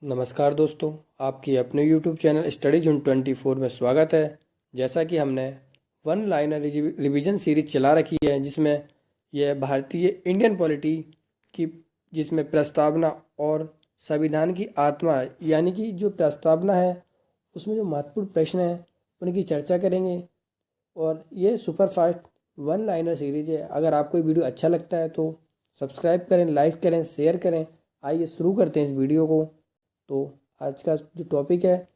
नमस्कार दोस्तों, आपकी अपने YouTube चैनल स्टडी जून 24 में स्वागत है। जैसा कि हमने वन लाइनर रिवीजन सीरीज चला रखी है, जिसमें यह भारतीय इंडियन पॉलिटी की जिसमें प्रस्तावना और संविधान की आत्मा यानी कि जो प्रस्तावना है उसमें जो महत्वपूर्ण प्रश्न हैं उनकी चर्चा करेंगे। और ये super fast one liner series है। अगर आपको ये वीडियो अच्छा लगता है तो सब्सक्राइब करें, लाइक करें, शेयर करें। आइए शुरू करते हैं इस वीडियो को। तो आज का जो टॉपिक है,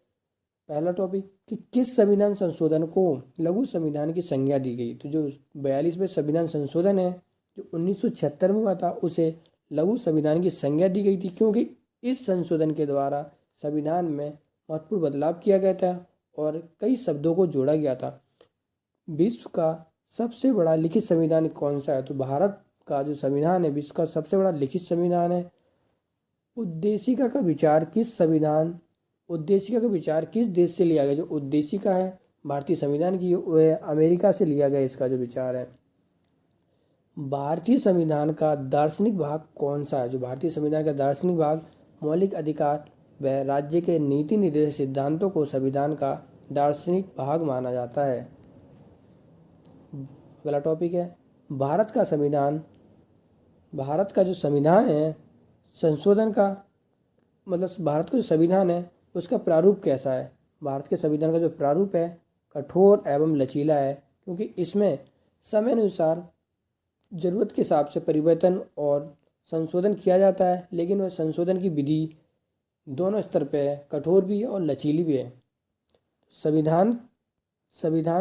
पहला टॉपिक कि किस संविधान संशोधन को लघु संविधान की संज्ञा दी गई। तो जो 42वें संविधान संशोधन है जो 1976 में हुआ था, उसे लघु संविधान की संज्ञा दी गई थी, क्योंकि इस संशोधन के द्वारा संविधान में महत्वपूर्ण बदलाव किया गया था और कई शब्दों को जोड़ा गया था। विश्व का सबसे बड़ा लिखित संविधान कौन सा है? तो भारत का जो संविधान है विश्व का सबसे बड़ा लिखित संविधान है। उद्देशिका का विचार किस देश से लिया गया? जो उद्देशिका है भारतीय संविधान की, वह अमेरिका से लिया गया। इसका जो विचार है, भारतीय संविधान का दार्शनिक भाग कौन सा है? जो भारतीय संविधान का दार्शनिक भाग मौलिक अधिकार व राज्य के नीति निर्देशक सिद्धांतों को संविधान का दार्शनिक भाग माना जाता है। अगला टॉपिक है भारत का जो संविधान है संशोधन का मतलब भारत का जो संविधान है उसका प्रारूप कैसा है? भारत के संविधान का जो प्रारूप है कठोर एवं लचीला है, क्योंकि इसमें समय अनुसार जरूरत के हिसाब से परिवर्तन और संशोधन किया जाता है, लेकिन वह संशोधन की विधि दोनों स्तर पे है, कठोर भी है और लचीली भी है। संविधान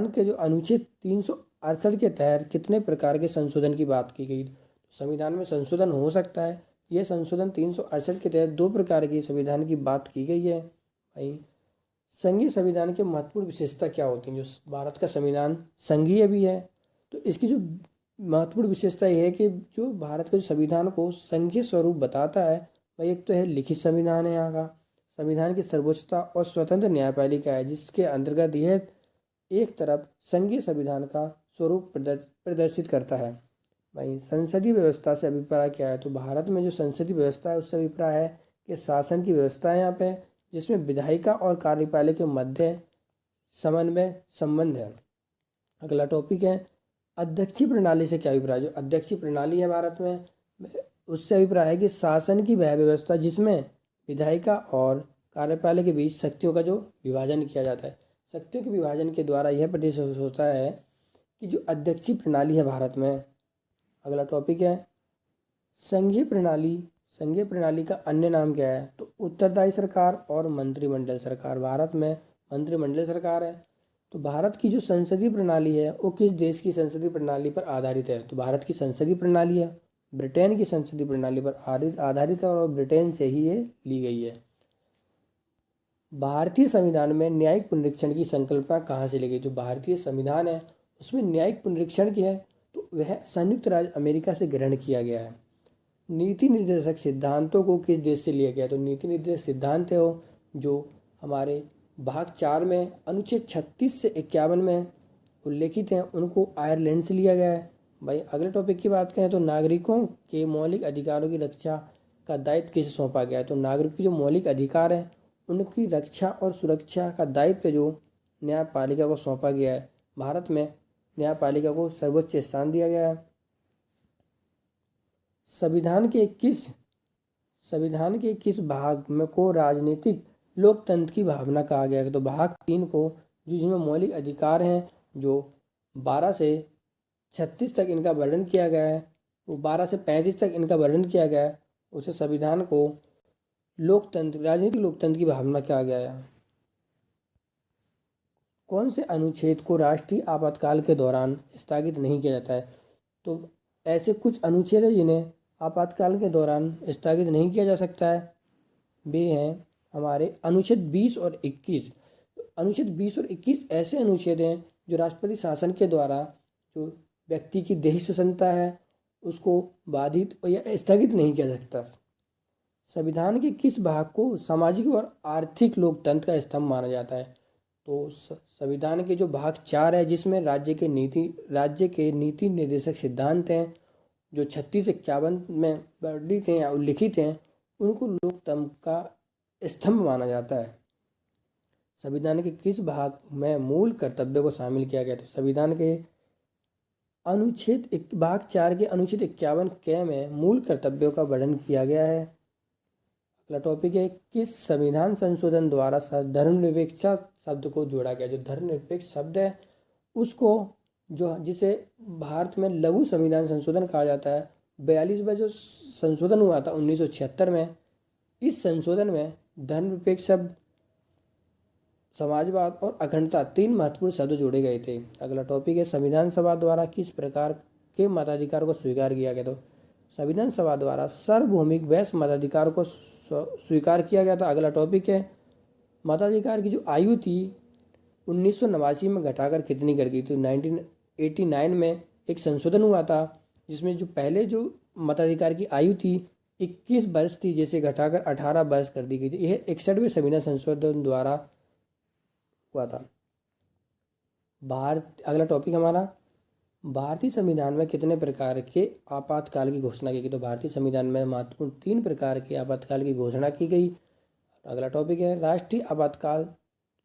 के जो अनुच्छेद 368 के तहत कितने प्रकार के संशोधन की बात की गई? संविधान में संशोधन हो सकता है। यह संशोधन 368 के तहत 2 प्रकार के संविधान की बात की गई है। भाई, संघीय संविधान की महत्वपूर्ण विशेषता क्या होती है? जो भारत का संविधान संघीय भी है, तो इसकी जो महत्वपूर्ण विशेषता यह है कि जो भारत के संविधान को संघीय स्वरूप बताता है, वह एक तो है लिखित संविधान है। यहाँ का संविधान की सर्वोच्चता और स्वतंत्र न्यायपालिका है, जिसके अंतर्गत यह एक तरफ संघीय संविधान का स्वरूप प्रदर्शित करता है। भाई, संसदीय व्यवस्था से अभिप्राय क्या है? तो भारत में जो संसदीय व्यवस्था है उससे अभिप्राय है कि शासन की व्यवस्था है यहाँ पे, जिसमें विधायिका और कार्यपालिका के मध्य समन्वय संबंध है। अगला टॉपिक है अध्यक्षीय प्रणाली से क्या अभिप्राय? जो अध्यक्षीय प्रणाली है भारत में, उससे अभिप्राय है कि शासन की वह व्यवस्था जिसमें विधायिका और कार्यपालिका के बीच शक्तियों का जो विभाजन किया जाता है। शक्तियों के विभाजन के द्वारा यह प्रदर्शित होता है कि जो अध्यक्षीय प्रणाली है भारत में। अगला टॉपिक है संघीय प्रणाली का अन्य नाम क्या है? तो उत्तरदायी सरकार और मंत्रिमंडल सरकार। भारत में मंत्रिमंडल सरकार है। तो भारत की जो संसदीय प्रणाली है वो किस देश की संसदीय प्रणाली पर आधारित है? तो भारत की संसदीय प्रणाली है ब्रिटेन की संसदीय प्रणाली पर आधारित है और ब्रिटेन से ही ये ली गई है। भारतीय संविधान में न्यायिक पुनरीक्षण की संकल्पना कहाँ से ली गई? जो भारतीय संविधान है उसमें न्यायिक पुनरीक्षण की है तो वह संयुक्त राज्य अमेरिका से ग्रहण किया गया है। नीति निर्देशक सिद्धांतों को किस देश से लिया गया? तो नीति निर्देशक सिद्धांत है वो जो हमारे भाग 4 में अनुच्छेद 36 से 51 में उल्लेखित हैं, उनको आयरलैंड से लिया गया है। भाई, अगले टॉपिक की बात करें तो नागरिकों के मौलिक अधिकारों की रक्षा का दायित्व किसे सौंपा गया है? तो नागरिकों के जो मौलिक अधिकार हैं उनकी रक्षा और सुरक्षा का दायित्व जो न्यायपालिका को सौंपा गया है। भारत में न्यायपालिका को सर्वोच्च स्थान दिया गया है। संविधान के किस भाग में को राजनीतिक लोकतंत्र की भावना कहा गया है? तो भाग 3 को जो जिसमें मौलिक अधिकार हैं जो 12 से 36 तक इनका वर्णन किया गया है, वो 12 से 35 तक इनका वर्णन किया गया है, उसे संविधान को राजनीतिक लोकतंत्र की भावना कहा गया है। कौन से अनुच्छेद को राष्ट्रीय आपातकाल के दौरान स्थगित नहीं किया जाता है? तो ऐसे कुछ अनुच्छेद हैं जिन्हें आपातकाल के दौरान स्थगित नहीं किया जा सकता है। वे हैं हमारे अनुच्छेद 20 और 21। अनुच्छेद 20 और 21 ऐसे अनुच्छेद हैं जो राष्ट्रपति शासन के द्वारा जो व्यक्ति की देह स्वतंत्रता है उसको बाधित या स्थगित नहीं किया सकता। संविधान के किस भाग को सामाजिक और आर्थिक लोकतंत्र का स्तंभ माना जाता है? तो संविधान के जो भाग 4 है जिसमें राज्य के नीति निर्देशक सिद्धांत हैं जो 36 से 51 में वर्णित हैं या उल्लिखित हैं, उनको लोकतंत्र का स्तंभ माना जाता है। संविधान के किस भाग में मूल कर्तव्यों को शामिल किया गया? तो संविधान के भाग 4 के अनुच्छेद 51 के में मूल कर्तव्यों का वर्णन किया गया है। अगला टॉपिक है, किस संविधान संशोधन द्वारा धर्मनिरपेक्षता शब्द को जोड़ा गया? जो धर्मनिरपेक्ष शब्द है उसको जिसे भारत में लघु संविधान संशोधन कहा जाता है, 42वां जो संशोधन हुआ था 1976 में, इस संशोधन में धर्मनिरपेक्ष शब्द, समाजवाद और अखंडता 3 महत्वपूर्ण शब्द जोड़े गए थे। अगला टॉपिक है, संविधान सभा द्वारा किस प्रकार के मताधिकार को स्वीकार किया गया? तो संविधान सभा द्वारा सार्वभौमिक वैश्य मताधिकार को स्वीकार किया गया था। अगला टॉपिक है, मताधिकार की जो आयु थी 1989 में घटाकर कितनी कर दी? तो 1989 में एक संशोधन हुआ था जिसमें जो पहले जो मताधिकार की आयु थी 21 वर्ष थी, जैसे घटाकर 18 वर्ष कर दी गई थी। यह 61वें संविधान संशोधन द्वारा हुआ था। अगला टॉपिक हमारा, भारतीय संविधान में कितने प्रकार के आपातकाल की घोषणा की गई? तो भारतीय संविधान में महत्वपूर्ण 3 प्रकार के आपातकाल की घोषणा की गई। अगला टॉपिक है, राष्ट्रीय आपातकाल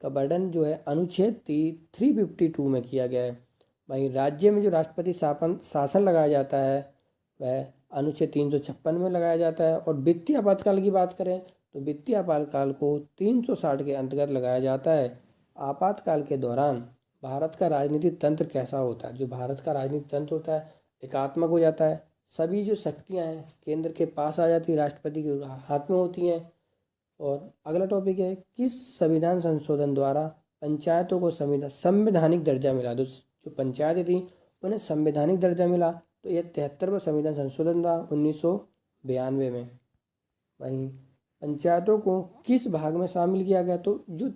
का वर्णन जो है अनुच्छेद 352 में किया गया है। वहीं राज्य में जो राष्ट्रपति शासन लगाया जाता है वह अनुच्छेद 356 में लगाया जाता है। और वित्तीय आपातकाल की बात करें तो वित्तीय आपातकाल को 360 के अंतर्गत लगाया जाता है। आपातकाल के दौरान भारत का राजनीतिक तंत्र कैसा होता है? जो भारत का राजनीतिक तंत्र होता है एकात्मक हो जाता है, सभी जो शक्तियां हैं केंद्र के पास आ जाती है, राष्ट्रपति के हाथ में होती हैं। और अगला टॉपिक है, किस संविधान संशोधन द्वारा पंचायतों को संवैधानिक दर्जा मिला? तो जो पंचायतें थी उन्हें संवैधानिक दर्जा मिला। तो यह 73वां संविधान संशोधन था 1992 में। वहीं पंचायतों को किस भाग में शामिल किया गया? तो जो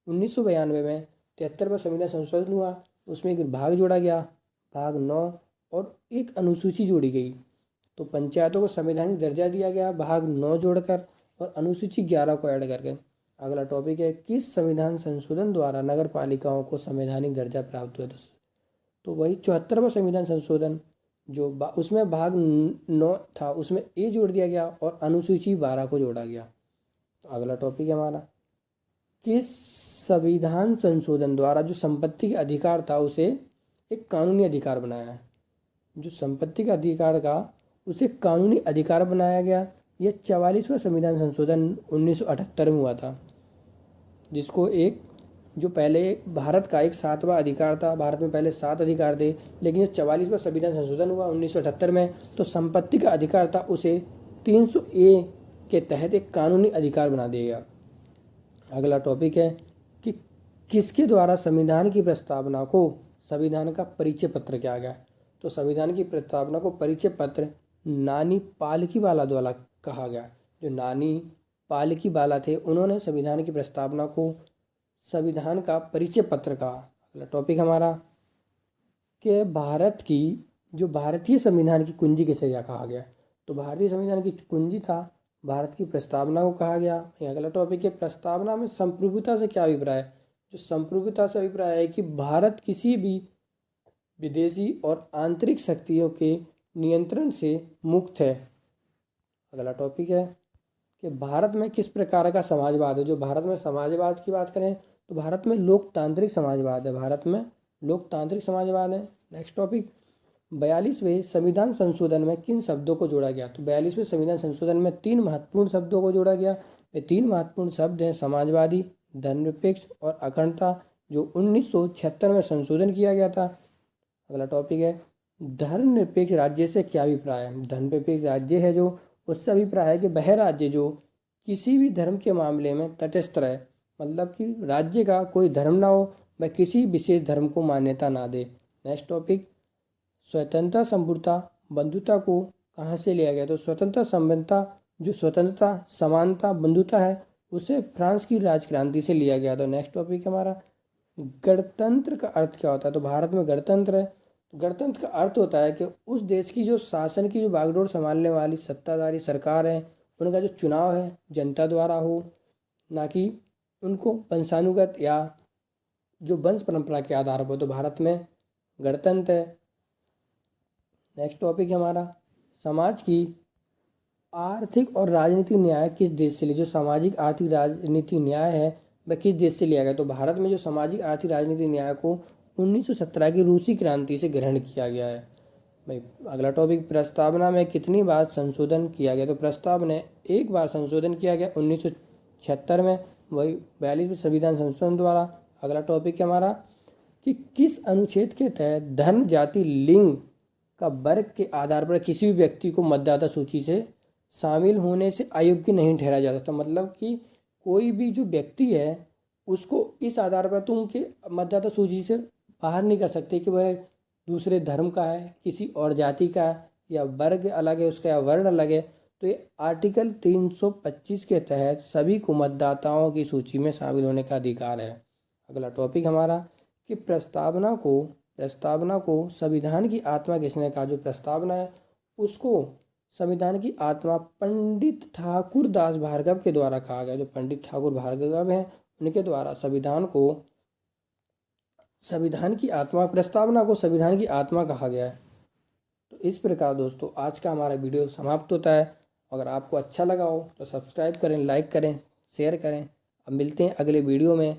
1992 में 73वां संविधान संशोधन हुआ उसमें एक भाग जोड़ा गया, भाग 9, और एक अनुसूची जोड़ी गई। तो पंचायतों को संवैधानिक दर्जा दिया गया भाग 9 जोड़कर और अनुसूची 11 को ऐड करके। अगला टॉपिक है, किस संविधान संशोधन द्वारा नगर पालिकाओं को संवैधानिक दर्जा प्राप्त हुआ? तो वही 74वां संविधान संशोधन जो उसमें भाग 9 था उसमें ए जोड़ दिया गया और अनुसूची 12 को जोड़ा गया। अगला टॉपिक है हमारा, किस संविधान संशोधन द्वारा जो संपत्ति का अधिकार था उसे एक कानूनी अधिकार बनाया है? जो संपत्ति का अधिकार का उसे कानूनी अधिकार बनाया गया। यह 44वां संविधान संशोधन 1978 में हुआ था, जिसको एक जो पहले भारत का एक 7वां अधिकार था, भारत में पहले 7 अधिकार थे, लेकिन जो 44वां संविधान संशोधन हुआ 1978 में तो संपत्ति का अधिकार था उसे 300A के तहत एक कानूनी अधिकार बना दिया गया। अगला टॉपिक है कि किसके द्वारा संविधान की प्रस्तावना को संविधान का परिचय पत्र किया गया? तो संविधान की प्रस्तावना को परिचय पत्र नानी पालकीवाला द्वारा कहा गया। जो नानी पालकीवाला थे उन्होंने संविधान की प्रस्तावना को संविधान का परिचय पत्र कहा। अगला टॉपिक हमारा कि भारत की जो भारतीय संविधान की कुंजी किसे क्या कहा गया? तो भारतीय संविधान की कुंजी था भारत की प्रस्तावना को कहा गया। अगला टॉपिक है, प्रस्तावना में संप्रभुता से क्या अभिप्राय है? जो संप्रभुता से अभिप्राय है कि भारत किसी भी विदेशी और आंतरिक शक्तियों के नियंत्रण से मुक्त है। अगला टॉपिक है कि भारत में किस प्रकार का समाजवाद है? जो भारत में समाजवाद की बात करें तो भारत में लोकतांत्रिक समाजवाद है। भारत में लोकतांत्रिक समाजवाद है। नेक्स्ट टॉपिक, 42वें संविधान संशोधन में किन शब्दों को जोड़ा गया? तो 42वें संविधान संशोधन में 3 महत्वपूर्ण शब्दों को जोड़ा गया। ये 3 महत्वपूर्ण शब्द हैं समाजवादी, धर्मनिरपेक्ष और अखंडता, जो 1976 में संशोधन किया गया था। अगला टॉपिक है, धर्मनिरपेक्ष राज्य से क्या अभिप्राय है? धर्मनिरपेक्ष राज्य है जो उससे अभिप्राय है कि वह राज्य जो किसी भी धर्म के मामले में तटस्थ रहे, मतलब कि राज्य का कोई धर्म ना हो, वह किसी विशेष धर्म को मान्यता ना दे। नेक्स्ट टॉपिक, स्वतंत्रता, संपूर्णता, बंधुता को कहाँ से लिया गया? तो स्वतंत्रता, संबंधता, जो स्वतंत्रता, समानता, बंधुता है उसे फ्रांस की राजक्रांति से लिया गया था। नेक्स्ट टॉपिक हमारा, गणतंत्र का अर्थ क्या होता है? तो भारत में गणतंत्र है। गणतंत्र का अर्थ होता है कि उस देश की जो शासन की जो बागडोर संभालने वाली सत्ताधारी सरकार है उनका जो चुनाव है जनता द्वारा हो, ना कि उनको वंशानुगत या जो वंश परंपरा के आधार पर। तो भारत में गणतंत्र है। नेक्स्ट टॉपिक है हमारा, समाज की आर्थिक और राजनीतिक न्याय किस देश से लिया, जो सामाजिक आर्थिक राजनीतिक न्याय है वह किस देश से लिया गया। तो भारत में जो सामाजिक आर्थिक राजनीतिक न्याय को 1917 की रूसी क्रांति से ग्रहण किया गया है। भाई अगला टॉपिक, प्रस्तावना में कितनी बार संशोधन किया गया। तो प्रस्ताव ने एक बार संशोधन किया गया 1976 में, वही 42वें संविधान संशोधन द्वारा। अगला टॉपिक है हमारा कि किस अनुच्छेद के तहत धर्म, जाति, लिंग का वर्ग के आधार पर किसी भी व्यक्ति को मतदाता सूची से शामिल होने से अयोग्य नहीं ठहराया जा सकता। मतलब कि कोई भी जो व्यक्ति है उसको इस आधार पर तुम के मतदाता सूची से बाहर नहीं कर सकते कि वह दूसरे धर्म का है, किसी और जाति का है, या वर्ग अलग है उसका, या वर्ण अलग है। तो ये आर्टिकल 325 के तहत सभी को मतदाताओं की सूची में शामिल होने का अधिकार है। अगला टॉपिक हमारा कि प्रस्तावना को संविधान की आत्मा किसने कहा। जो प्रस्तावना है उसको संविधान की आत्मा पंडित ठाकुर दास भार्गव के द्वारा कहा गया। जो पंडित ठाकुर भार्गव हैं उनके द्वारा संविधान की आत्मा, प्रस्तावना को संविधान की आत्मा कहा गया है। तो इस प्रकार दोस्तों आज का हमारा वीडियो समाप्त होता है। अगर आपको अच्छा लगा हो तो सब्सक्राइब करें, लाइक करें, शेयर करें। अब मिलते हैं अगले वीडियो में।